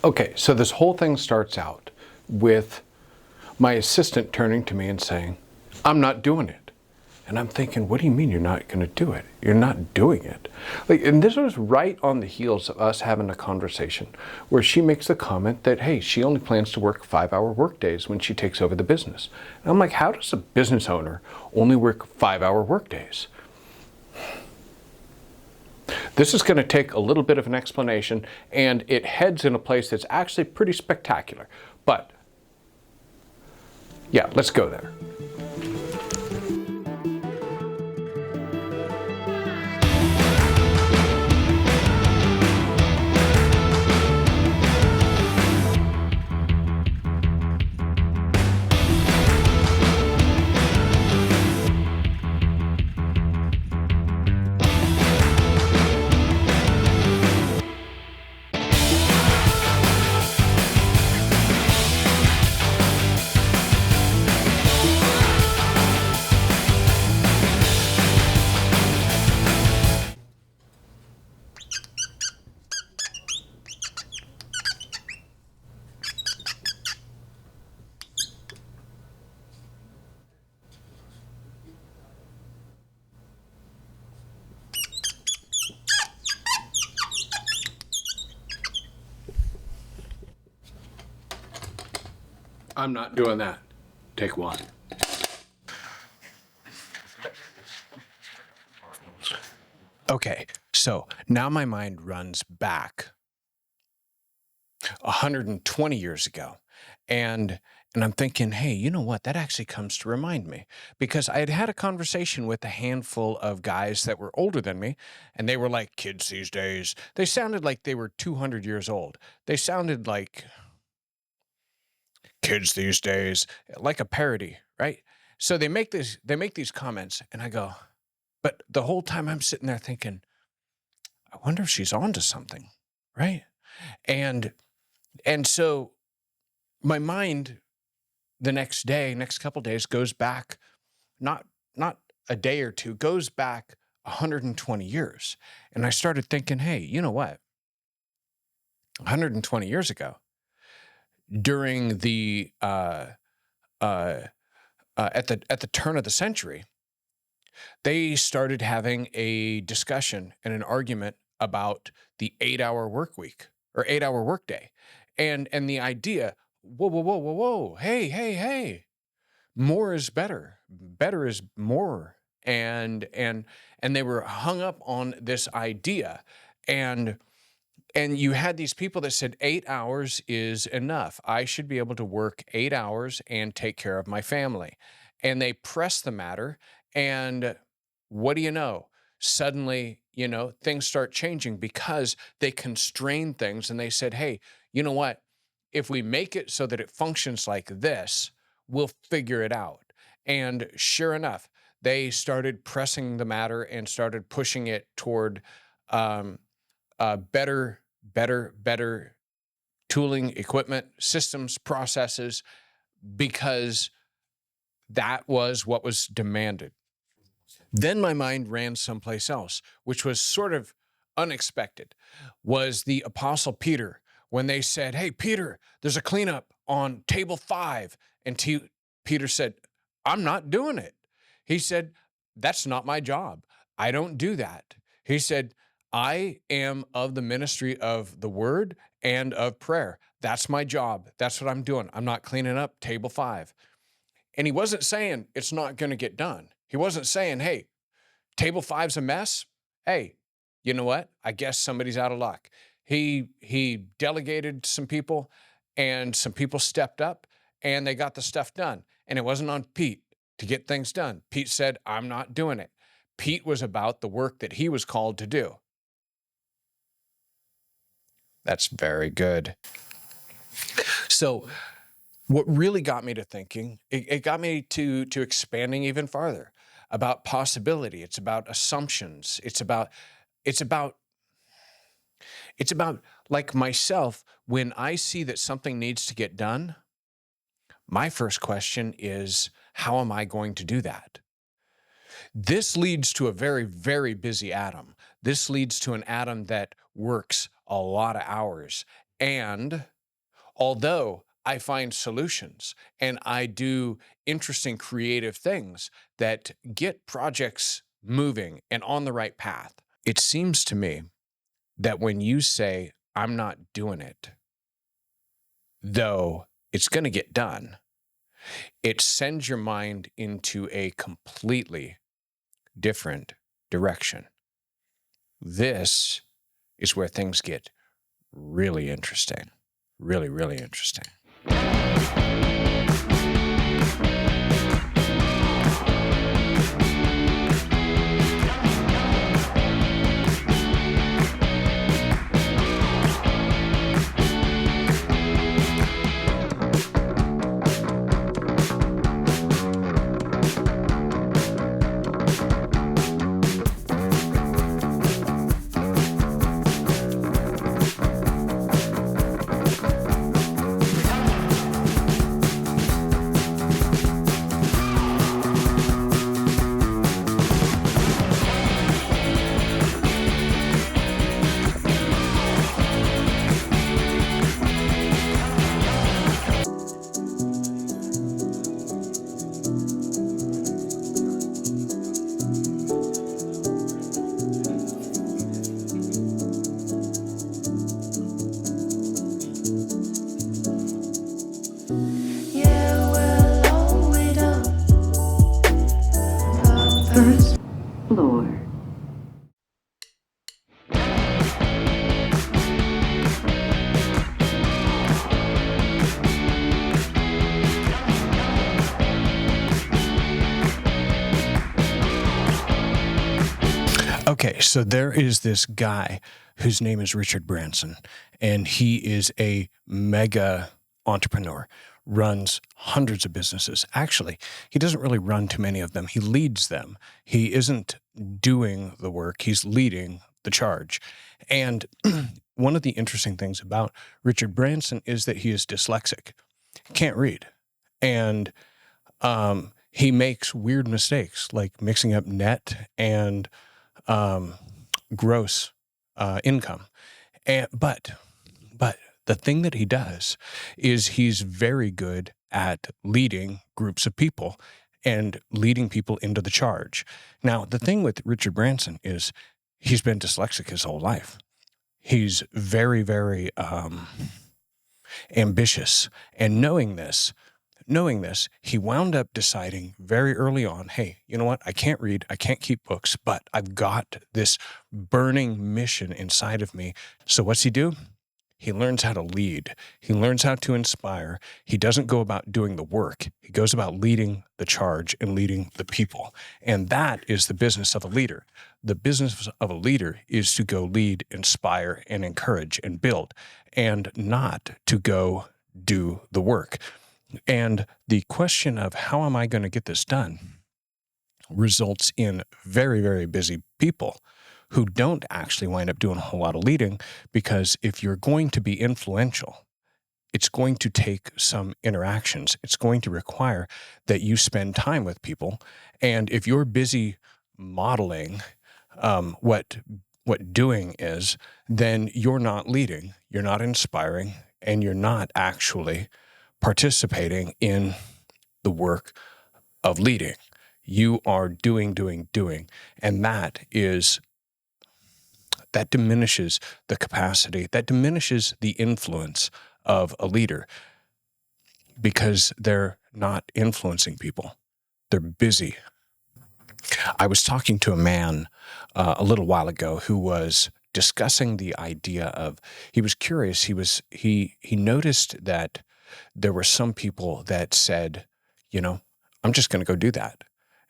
Okay, so this whole thing starts out with my assistant turning to me and saying, I'm not doing it. And I'm thinking, what do you mean you're not going to do it? You're not doing it. And this was right on the heels of us having a conversation where she makes the comment that, hey, she only plans to work 5-hour workdays when she takes over the business. And I'm like, how does a business owner only work 5-hour workdays? This is going to take a little bit of an explanation, and it heads in a place that's actually pretty spectacular. But yeah, let's go there. I'm not doing that. Take one. Okay, so now my mind runs back 120 years ago. And I'm thinking, hey, you know what? That actually comes to remind me because I had had a conversation with a handful of guys that were older than me, and they were like kids these days. They sounded like they were 200 years old. They sounded like kids these days, like a parody, right? So they make these comments, and I go, but the whole time I'm sitting there thinking, I wonder if she's onto something, right? And and so my mind the next couple days goes back, not a day or two, goes back 120 years. And I started thinking, hey, you know what? 120 years ago, during the uh, at the turn of the century, they started having a discussion and an argument about the 8-hour work week or 8-hour workday, and the idea, whoa, hey, more is better, better is more, and they were hung up on this idea, and and you had these people that said 8 hours is enough. I should be able to work 8 hours and take care of my family. And they pressed the matter. And what do you know? Suddenly, things start changing because they constrained things and they said, hey, you know what? If we make it so that it functions like this, we'll figure it out. And sure enough, they started pressing the matter and started pushing it toward um, better tooling, equipment, systems, processes, because that was what was demanded. Then my mind ran someplace else, which was sort of unexpected, was the Apostle Peter, when they said, hey, Peter, there's a cleanup on table 5. And Peter said, I'm not doing it. He said, that's not my job. I don't do that. He said, I am of the ministry of the word and of prayer. That's my job. That's what I'm doing. I'm not cleaning up table 5. And he wasn't saying it's not going to get done. He wasn't saying, hey, table 5's a mess. Hey, you know what? I guess somebody's out of luck. He delegated some people, and some people stepped up, and they got the stuff done. And it wasn't on Pete to get things done. Pete said, I'm not doing it. Pete was about the work that he was called to do. That's very good. So what really got me to thinking, it got me to expanding even farther about possibility. It's about assumptions. It's about like myself, when I see that something needs to get done, my first question is, how am I going to do that? This leads to a very, very busy Adam. This leads to an Adam that works a lot of hours. And Although I find solutions and I do interesting creative things that get projects moving and on the right path. It seems to me that when you say, I'm not doing it, though it's going to get done, it sends your mind into a completely different direction. This is where things get really interesting. Really, really interesting. First floor. Okay, so there is this guy whose name is Richard Branson, and he is a mega entrepreneur, runs hundreds of businesses. Actually, he doesn't really run too many of them. He leads them. He isn't doing the work, he's leading the charge. And one of the interesting things about Richard Branson is that he is dyslexic, can't read. And he makes weird mistakes like mixing up net and gross income. But the thing that he does is he's very good at leading groups of people and leading people into the charge. Now, the thing with Richard Branson is he's been dyslexic his whole life. He's very, very ambitious. And knowing this, he wound up deciding very early on, hey, you know what? I can't read, I can't keep books, but I've got this burning mission inside of me. So what's he do? He learns how to lead. He learns how to inspire. He doesn't go about doing the work. He goes about leading the charge and leading the people. And that is the business of a leader. The business of a leader is to go lead, inspire, and encourage and build, and not to go do the work. And the question of how am I going to get this done results in very, very busy people who don't actually wind up doing a whole lot of leading, because if you're going to be influential, it's going to take some interactions. It's going to require that you spend time with people. And if you're busy modeling what doing is, then you're not leading, you're not inspiring, and you're not actually participating in the work of leading. You are doing. And that diminishes the capacity, that diminishes the influence of a leader, because they're not influencing people. They're busy. I was talking to a man a little while ago who was discussing the idea of, he was curious. He noticed that there were some people that said, you know, I'm just going to go do that.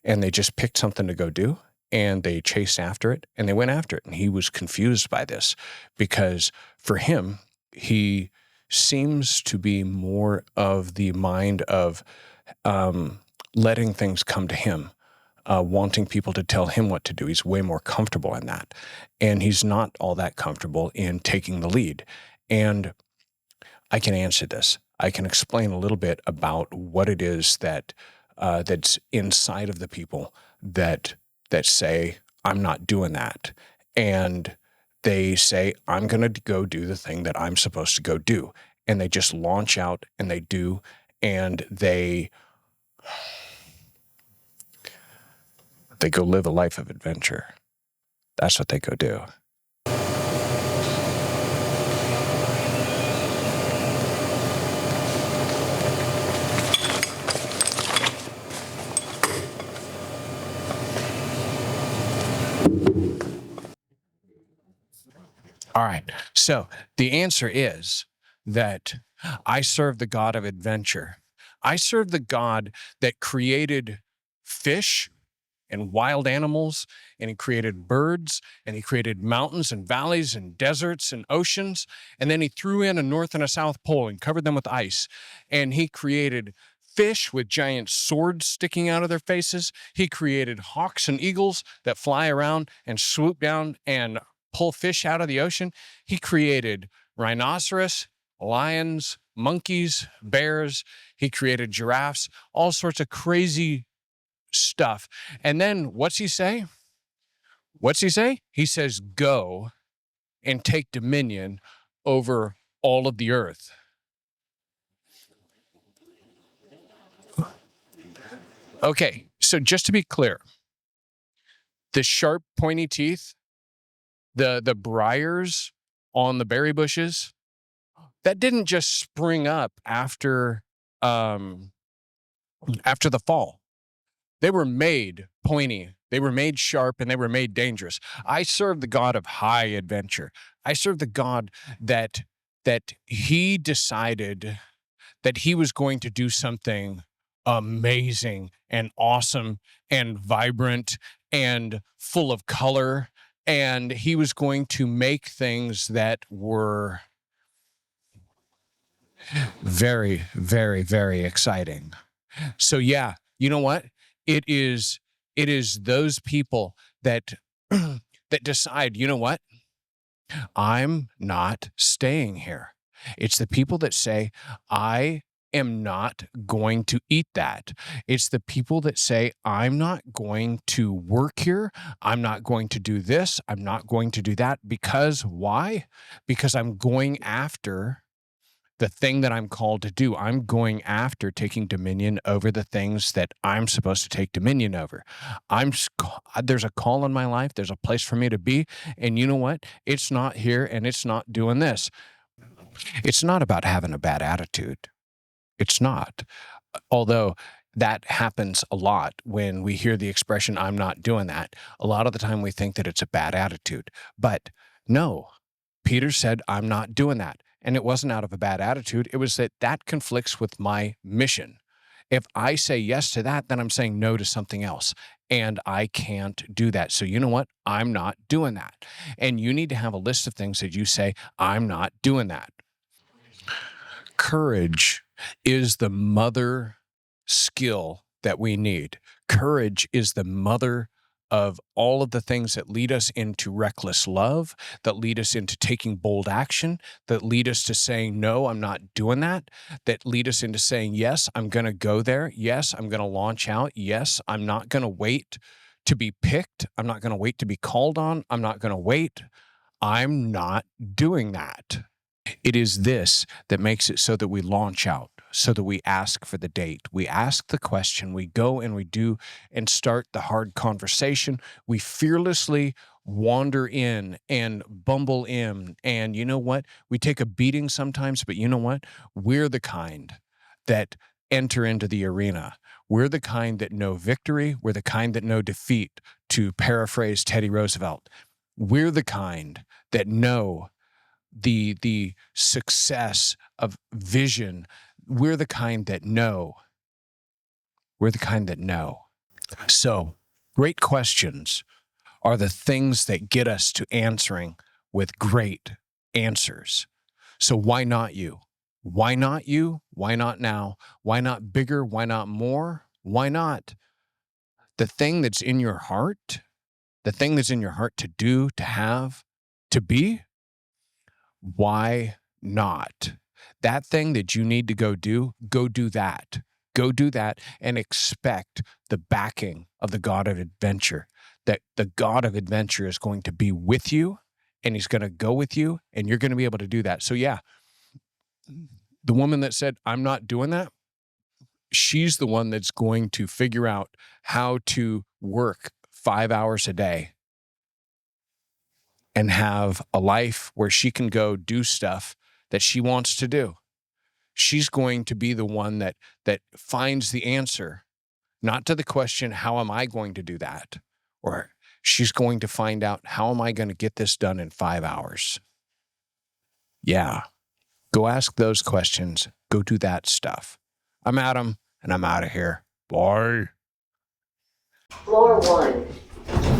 And they just picked something to go do and they chased after it and they went after it. And he was confused by this because for him, he seems to be more of the mind of letting things come to him, wanting people to tell him what to do. He's way more comfortable in that. And he's not all that comfortable in taking the lead. And I can answer this. I can explain a little bit about what it is that that's inside of the people that say, I'm not doing that. And they say, I'm going to go do the thing that I'm supposed to go do. and they just launch out and they do, and they go live a life of adventure. That's what they go do. All right. So the answer is that I serve the God of adventure. I serve the God that created fish and wild animals, and he created birds, and he created mountains and valleys and deserts and oceans. And then he threw in a north and a south pole and covered them with ice. And he created fish with giant swords sticking out of their faces. He created hawks and eagles that fly around and swoop down and pull fish out of the ocean. He created rhinoceros, lions, monkeys, bears. He created giraffes, all sorts of crazy stuff. And then what's he say? What's he say? He says, go and take dominion over all of the earth. Okay, so just to be clear, the sharp, pointy teeth, the briars on the berry bushes, that didn't just spring up after the fall. They were made pointy, they were made sharp, and they were made dangerous. I serve the God of high adventure. I serve the God that he decided that he was going to do something amazing and awesome and vibrant and full of color. And he was going to make things that were very, very, very exciting. So yeah, you know what? It is those people that that decide, you know what? I'm not staying here. It's the people that say, I am not going to eat that. It's the people that say, I'm not going to work here. I'm not going to do this. I'm not going to do that. Because why? Because I'm going after the thing that I'm called to do. I'm going after taking dominion over the things that I'm supposed to take dominion over. There's a call in my life. There's a place for me to be. And you know what? It's not here and it's not doing this. It's not about having a bad attitude. It's not. Although that happens a lot when we hear the expression, I'm not doing that. A lot of the time we think that it's a bad attitude. But no, Peter said, I'm not doing that. And it wasn't out of a bad attitude. It was that conflicts with my mission. If I say yes to that, then I'm saying no to something else. And I can't do that. So you know what? I'm not doing that. And you need to have a list of things that you say, I'm not doing that. Courage is the mother skill that we need. Courage is the mother of all of the things that lead us into reckless love, that lead us into taking bold action, that lead us to saying, no, I'm not doing that lead us into saying, yes, I'm going to go there. Yes, I'm going to launch out. Yes, I'm not going to wait to be picked. I'm not going to wait to be called on. I'm not going to wait. I'm not doing that. It is this that makes it so that we launch out, so that we ask for the date. We ask the question, we go and we do and start the hard conversation. We fearlessly wander in and bumble in. And you know what? We take a beating sometimes, but you know what? We're the kind that enter into the arena. We're the kind that know victory. We're the kind that know defeat, to paraphrase Teddy Roosevelt. We're the kind that know the success of vision. We're the kind that know. We're the kind that know. So, great questions are the things that get us to answering with great answers. So why not you? Why not you? Why not now? Why not bigger? Why not more? Why not the thing that's in your heart? The thing that's in your heart to do, to have, to be? Why not? That thing that you need to go do that. Go do that and expect the backing of the God of adventure, that the God of adventure is going to be with you and he's going to go with you and you're going to be able to do that. So yeah, the woman that said, I'm not doing that, she's the one that's going to figure out how to work 5 hours a day and have a life where she can go do stuff that she wants to do. She's going to be the one that finds the answer, not to the question, how am I going to do that? Or she's going to find out, how am I going to get this done in 5 hours? Yeah. Go ask those questions. Go do that stuff. I'm Adam, and I'm out of here. Bye. Floor 1.